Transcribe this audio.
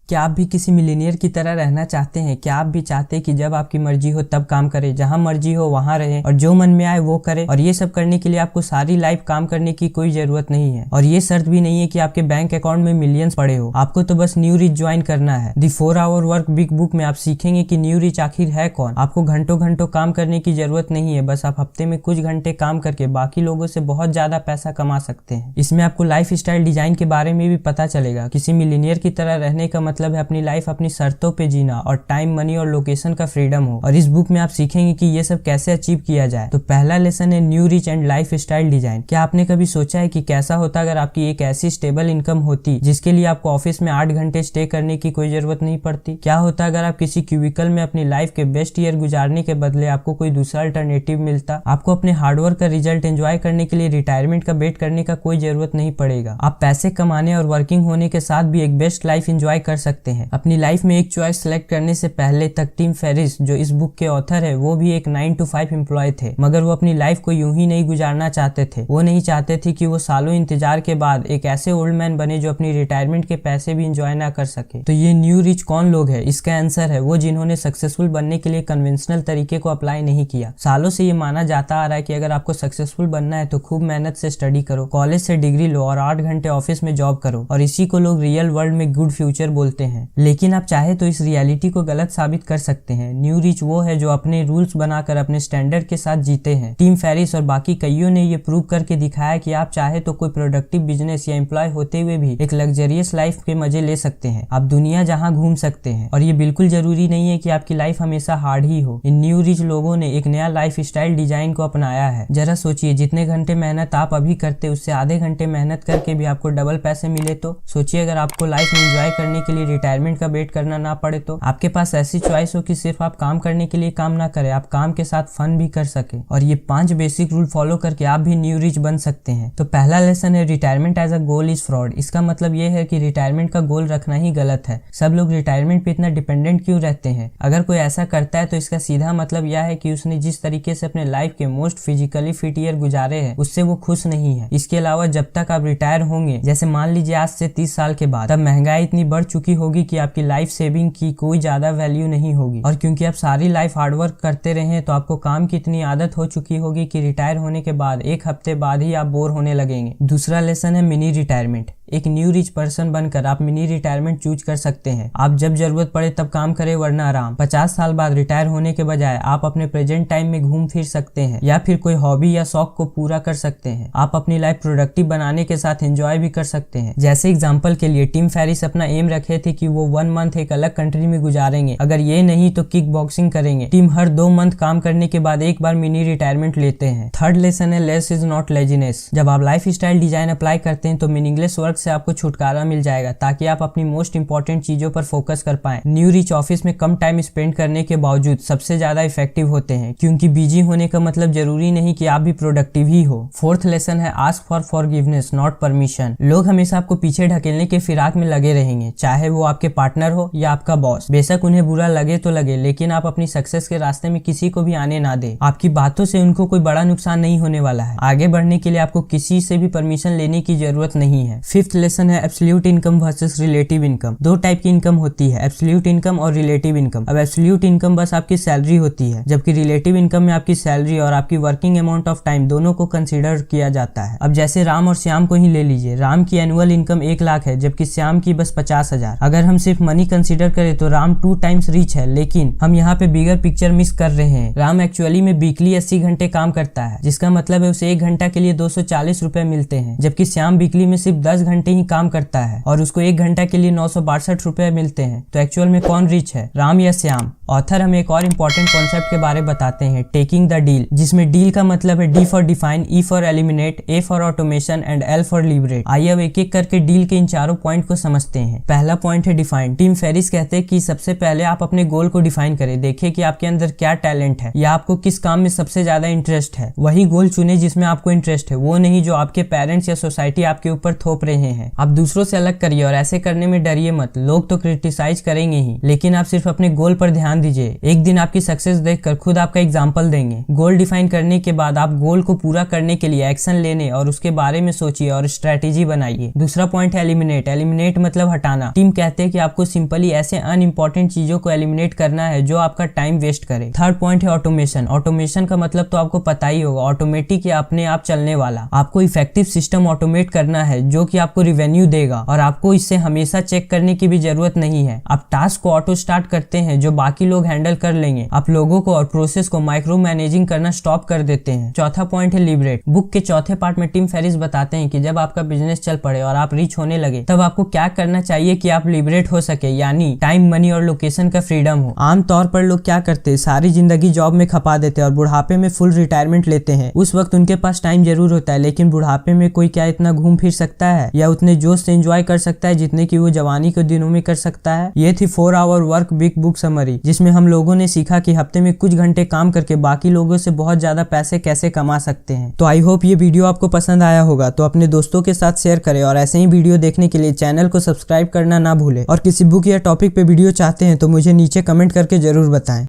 क्या आप भी किसी मिलीनियर की तरह रहना चाहते हैं? क्या आप भी चाहते हैं कि जब आपकी मर्जी हो तब काम करे, जहां मर्जी हो वहां रहे और जो मन में आए वो करे? और ये सब करने के लिए आपको सारी लाइफ काम करने की कोई जरूरत नहीं है, और ये शर्त भी नहीं है कि आपके बैंक अकाउंट में मिलियंस पड़े हो। आपको तो बस न्यू रिच ज्वाइन करना है। The 4 hour work big book में आप सीखेंगे कि न्यू रिच आखिर है कौन। आपको घंटों घंटों काम करने की जरूरत नहीं है, बस आप हफ्ते में कुछ घंटे काम करके बाकी लोगों से बहुत ज्यादा पैसा कमा सकते हैं। इसमें आपको लाइफ स्टाइल डिजाइन के बारे में भी पता चलेगा। किसी मिलीनियर की तरह रहने का मतलब है अपनी लाइफ अपनी शर्तों पे जीना और टाइम, मनी और लोकेशन का फ्रीडम हो। और इस बुक में आप सीखेंगे कि ये सब कैसे अचीव किया जाए। तो पहला लेसन है new rich and life style design. क्या आपने कभी सोचा है कि कैसा होता अगर आपकी एक ऐसी स्टेबल इनकम होती जिसके लिए आपको ऑफिस में 8 घंटे स्टे करने की कोई जरूरत नहीं पड़ती? क्या होता अगर आप किसी क्यूबिकल में अपनी लाइफ के बेस्ट ईयर गुजारने के बदले आपको कोई दूसरा अल्टरनेटिव मिलता? आपको अपने हार्डवर्क का रिजल्ट एंजॉय करने के लिए रिटायरमेंट का वेट करने का कोई जरूरत नहीं पड़ेगा। आप पैसे कमाने और वर्किंग होने के साथ भी एक बेस्ट लाइफ एंजॉय कर सकते हैं। अपनी लाइफ में एक चॉइस सेलेक्ट करने से पहले तक टिम फेरिस, जो इस बुक के ऑथर है, वो भी एक 9 to 5 एम्प्लॉय थे, मगर वो अपनी लाइफ को यूं ही नहीं गुजारना चाहते थे। वो नहीं चाहते थे कि वो सालों इंतजार के बाद एक ऐसे ओल्ड मैन बने जो अपनी रिटायरमेंट के पैसे भी एंजॉय ना कर सके। तो ये न्यू रिच कौन लोग है? इसका आंसर है वो जिन्होंने सक्सेसफुल बनने के लिए कन्वेंशनल तरीके को अप्लाई नहीं किया। सालों से ये माना जाता आ रहा है कि अगर आपको सक्सेसफुल बनना है तो खूब मेहनत से स्टडी करो, कॉलेज से डिग्री लो और 8 घंटे ऑफिस में जॉब करो, और इसी को लोग रियल वर्ल्ड में गुड फ्यूचर बोलते हैं। लेकिन आप चाहे तो इस रियलिटी को गलत साबित कर सकते हैं। न्यू रिच वो है जो अपने रूल्स बनाकर अपने स्टैंडर्ड के साथ जीते हैं। टिम फेरिस और बाकी कईयों ने ये प्रूव करके दिखाया कि आप चाहे तो कोई प्रोडक्टिव बिजनेस या एम्प्लॉय होते हुए भी एक लग्जरियस लाइफ के मजे ले सकते हैं। आप दुनिया जहां घूम सकते हैं, और ये बिल्कुल जरूरी नहीं है कि आपकी लाइफ हमेशा हार्ड ही हो। इन न्यू रिच लोगों ने एक नया लाइफ स्टाइल डिजाइन को अपनाया है। जरा सोचिए, जितने घंटे मेहनत आप अभी करते उससे आधे घंटे मेहनत करके भी आपको डबल पैसे मिले तो सोचिए अगर आपको लाइफ में एंजॉय करने के लिए रिटायरमेंट का वेट करना ना पड़े तो। आपके पास ऐसी चॉइस हो कि सिर्फ आप काम करने के लिए काम ना करें, आप काम के साथ फन भी कर सके। और ये 5 बेसिक रूल फॉलो करके आप भी न्यू रिच बन सकते हैं। तो पहला लेसन है retirement as a goal is fraud. इसका मतलब ये है कि रिटायरमेंट का गोल रखना ही गलत है। सब लोग रिटायरमेंट पे इतना डिपेंडेंट क्यों रहते हैं? अगर कोई ऐसा करता है तो इसका सीधा मतलब यह है कि उसने जिस तरीके से अपने लाइफ के मोस्ट फिजिकली फिट ईयर गुजारे हैं उससे वो खुश नहीं है। इसके अलावा जब तक आप रिटायर होंगे, जैसे मान लीजिए आज से 30 साल के बाद, तब महंगाई इतनी बढ़ चुकी होगी कि आपकी लाइफ सेविंग की कोई ज्यादा वैल्यू नहीं होगी। और क्योंकि आप सारी लाइफ हार्डवर्क करते रहे तो आपको काम की इतनी आदत हो चुकी होगी कि रिटायर होने के बाद 1 हफ्ते बाद ही आप बोर होने लगेंगे। दूसरा लेसन है मिनी रिटायरमेंट। एक न्यू रिच पर्सन बनकर आप मिनी रिटायरमेंट चूज कर सकते हैं। आप जब जरूरत पड़े तब काम करें वरना आराम। 50 साल बाद रिटायर होने के बजाय आप अपने प्रेजेंट टाइम में घूम फिर सकते हैं या फिर कोई हॉबी या शौक को पूरा कर सकते हैं। आप अपनी लाइफ प्रोडक्टिव बनाने के साथ एंजॉय भी कर सकते हैं। जैसे एग्जांपल के लिए टिम फेरिस अपना एम रखे थे कि वो 1 मंथ एक अलग कंट्री में गुजारेंगे, अगर ये नहीं तो किक बॉक्सिंग करेंगे। टिम हर 2 मंथ काम करने के बाद एक बार मिनी रिटायरमेंट लेते हैं। थर्ड लेसन है लेस इज नॉट लेजीनेस। जब आप लाइफ स्टाइल डिजाइन अप्लाई करते हैं तो मीनिंगलेस वर्क से आपको छुटकारा मिल जाएगा ताकि आप अपनी मोस्ट इंपॉर्टेंट चीजों पर फोकस कर पाएं। न्यू रिच ऑफिस में कम टाइम स्पेंड करने के बावजूद सबसे ज्यादा इफेक्टिव होते हैं, क्योंकि बिजी होने का मतलब जरूरी नहीं कि आप भी प्रोडक्टिव ही हो। फोर्थ लेसन है ask for forgiveness not permission. लोग हमेशा आपको पीछे ढकेलने के फिराक में लगे रहेंगे, चाहे वो आपके पार्टनर हो या आपका बॉस। बेशक उन्हें बुरा लगे तो लगे, लेकिन आप अपनी सक्सेस के रास्ते में किसी को भी आने ना दे। आपकी बातों से उनको कोई बड़ा नुकसान नहीं होने वाला है। आगे बढ़ने के लिए आपको किसी से भी परमिशन लेने की जरूरत नहीं है। फिफ्थ लेसन है absolute income versus relative income. 2 type की इनकम होती है, एब्सोल्यूट इनकम और रिलेटिव इनकम। अब एब्सोल्यूट इनकम बस आपकी सैलरी होती है, जबकि रिलेटिव इनकम में आपकी सैलरी और आपकी वर्किंग अमाउंट ऑफ टाइम दोनों को कंसीडर किया जाता है। अब जैसे राम और श्याम को ही ले लीजिए। राम की एनुअल इनकम 1 लाख है, जबकि श्याम की बस 50,000। अगर हम सिर्फ मनी कंसीडर करें तो राम 2 टाइम्स रिच है, लेकिन हम यहाँ पे बिगर पिक्चर मिस कर रहे हैं। राम एक्चुअली में वीकली 80 घंटे काम करता है, जिसका मतलब है उसे 1 घंटा के लिए 240 रुपए मिलते हैं, जबकि श्याम वीकली में सिर्फ 10 घंटे ही काम करता है और उसको 1 घंटा के लिए 962 रुपए मिलते हैं। तो एक्चुअल में कौन रिच है, राम या श्याम? ऑथर हमें एक और इम्पोर्टेंट कॉन्सेप्ट के बारे में बताते हैं, टेकिंग द डील, जिसमें डील का मतलब है D for define, E for eliminate, A for automation and L for liberate. आइए अब एक एक करके डील के इन चारों पॉइंट को समझते हैं। पहला पॉइंट है डिफाइन। टिम फेरिस कहते हैं कि सबसे पहले आप अपने गोल को डिफाइन करें, देखिए कि आपके अंदर क्या टैलेंट है या आपको किस काम में सबसे ज्यादा इंटरेस्ट है। वही गोल चुने जिसमें आपको इंटरेस्ट है, वो नहीं जो आपके पेरेंट्स या सोसाइटी आपके ऊपर थोप रहे हैं। आप दूसरों से अलग करिए और ऐसे करने में डरिए मत। लोग तो क्रिटिसाइज करेंगे ही, लेकिन आप सिर्फ अपने गोल पर ध्यान ध्यान दीजिए, एक दिन आपकी सक्सेस देखकर खुद आपका एग्जाम्पल देंगे। गोल डिफाइन करने के बाद आप गोल को पूरा करने के लिए एक्शन लेने और उसके बारे में सोचिए और स्ट्रेटेजी बनाइए। दूसरा पॉइंट है एलिमिनेट। एलिमिनेट मतलब हटाना। टीम कहते हैं कि आपको सिंपली ऐसे अनइम्पोर्टेंट चीजों को एलिमिनेट करना है जो आपका टाइम वेस्ट करे। थर्ड पॉइंट है ऑटोमेशन। ऑटोमेशन का मतलब तो आपको पता ही होगा, ऑटोमेटिक या अपने आप चलने वाला। आपको इफेक्टिव सिस्टम ऑटोमेट करना है जो कि आपको रिवेन्यू देगा और आपको इससे हमेशा चेक करने की भी जरूरत नहीं है। आप टास्क को ऑटो स्टार्ट करते हैं जो बाकी लोग हैंडल कर लेंगे। आप लोगों को और प्रोसेस को माइक्रो मैनेजिंग करना स्टॉप कर देते हैं। चौथा पॉइंट है लिबरेट। बुक के चौथे पार्ट में टिम फेरिस बताते हैं कि जब आपका बिजनेस चल पड़े और आप रिच होने लगे तब आपको क्या करना चाहिए कि आप लिबरेट हो सके, यानी टाइम, मनी और लोकेशन का फ्रीडम हो। आमतौर पर लोग क्या करते हैं, सारी जिंदगी जॉब में खपा देते हैं और बुढ़ापे में फुल रिटायरमेंट लेते हैं। उस वक्त उनके पास टाइम जरूर होता है, लेकिन बुढ़ापे में कोई क्या इतना घूम फिर सकता है या उतने जोश से एंजॉय कर सकता है जितने की वो जवानी के दिनों में कर सकता है। ये थी 4 hour work week book summary, जिसमें हम लोगों ने सीखा कि हफ्ते में कुछ घंटे काम करके बाकी लोगों से बहुत ज्यादा पैसे कैसे कमा सकते हैं। तो आई होप ये वीडियो आपको पसंद आया होगा, तो अपने दोस्तों के साथ शेयर करें और ऐसे ही वीडियो देखने के लिए चैनल को सब्सक्राइब करना ना भूलें। और किसी बुक या टॉपिक पे वीडियो चाहते हैं तो मुझे नीचे कमेंट करके जरूर बताएं।